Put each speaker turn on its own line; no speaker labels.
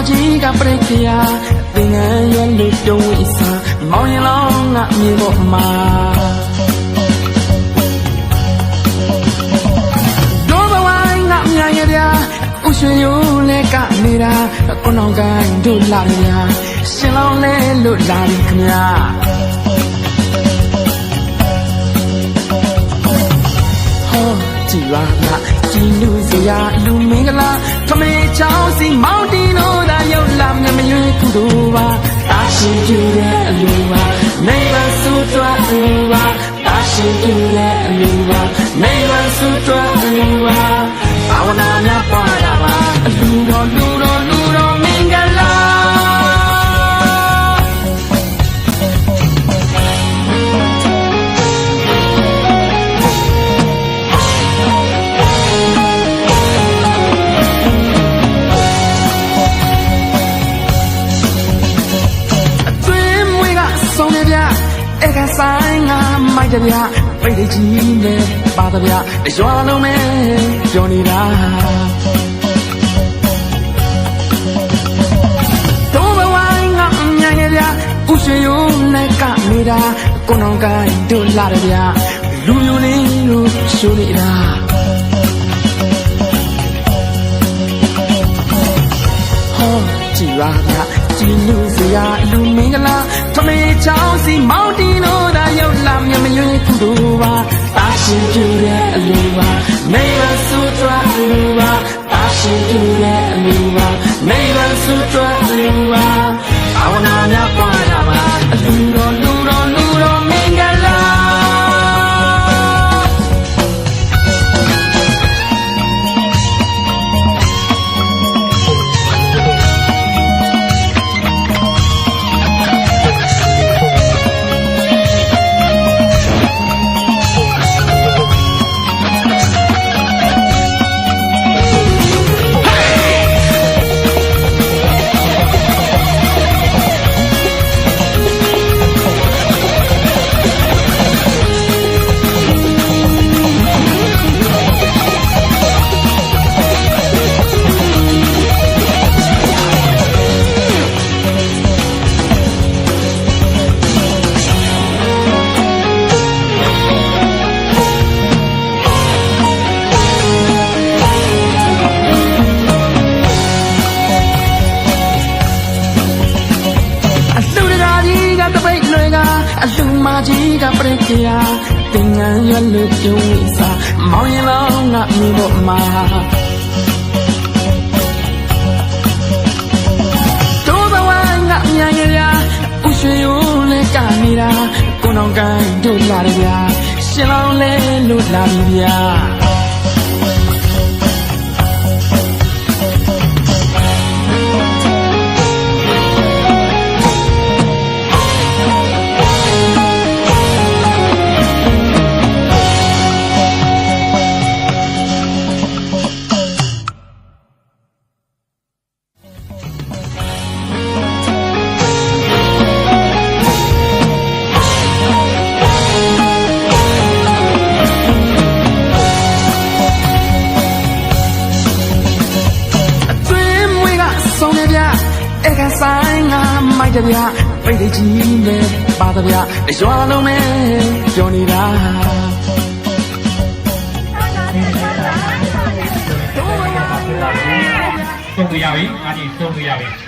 ကြီးကပြိခရာတင်ငန်းရွယ်လို့ပြုံးဝိစာမောင်ရင်လောင်းငါမြေပေါ်မှာတို့ဘဝငါမြန်ရဗျာဥရွှေရိုးလဲကနေ ကိုနောင်ကိုင်းတို့လာရရှင်လောင်းလဲလို့လာပြီခင်ဗျာဟောကြည်လာကြည်လူစရာလူမင်္ဂလာထမေချောင်းစီမောင်တီတို့သာရောက်လာမြမရွေးကုတို့ပါတာရှင်ပြတဲ့အလူပါနေပါစုတွားအလူပါတာရှင်ပြတဲ့အလူပါနေပါစုတွားအလူပါဘာဝနာများပွားတာပါအလူတော်လူတော်လူတော်မင်္ဂလာအဲ့ကဆိုင်ငါမိုက်တဗျပိတ်တကြီးနဲ့ပါတဗျရွာလုံးမဲပြောနေတာတို့ဘဝငါမြန်ရဗျဥရွှေရိုးနဲ့နေတာကိုနောင်ကိုင်းတို့လာတယ်ဗျလူမျိုးလေးတို့ရှိုးနေတာဟောကြည်လာကြည်လူစရာလူမင်္ဂလာထမေချောင်းစီမောင်တီတို့သာရောက်လာမြမရွေးကုတို့ပါတာရှင်ပြတဲ့အလူပါနေပါစုတွားအလူပါတာရှင်ပြတဲ့အလူပါနေပါစုတွားအလူပါဘာဝနာများပွားတာပါအလူတော်လူတော်လူတော်မင်္ဂလာအလူမကြီးကပြိခရာတင်ငန်းရွယ်လို့ပြုံးဝိစာမောင်ရင်လောင်းငါမြေပေါ်မှာတို့ဘဝငါမြန်ရဗျဥရွှေရိုးလဲနေတာကိုနောင်ကိုင်းတို့လာတယ်ဗျရှင်လောင်းလဲလို့လာပြီဗျအဲ့ကဆိုင်ငါမိုက်တဗျပိတ်တကြီးနဲ့ပါတဗျရွာလုံးမဲပြောနေတာ
送给亚维，赶紧送给亚维。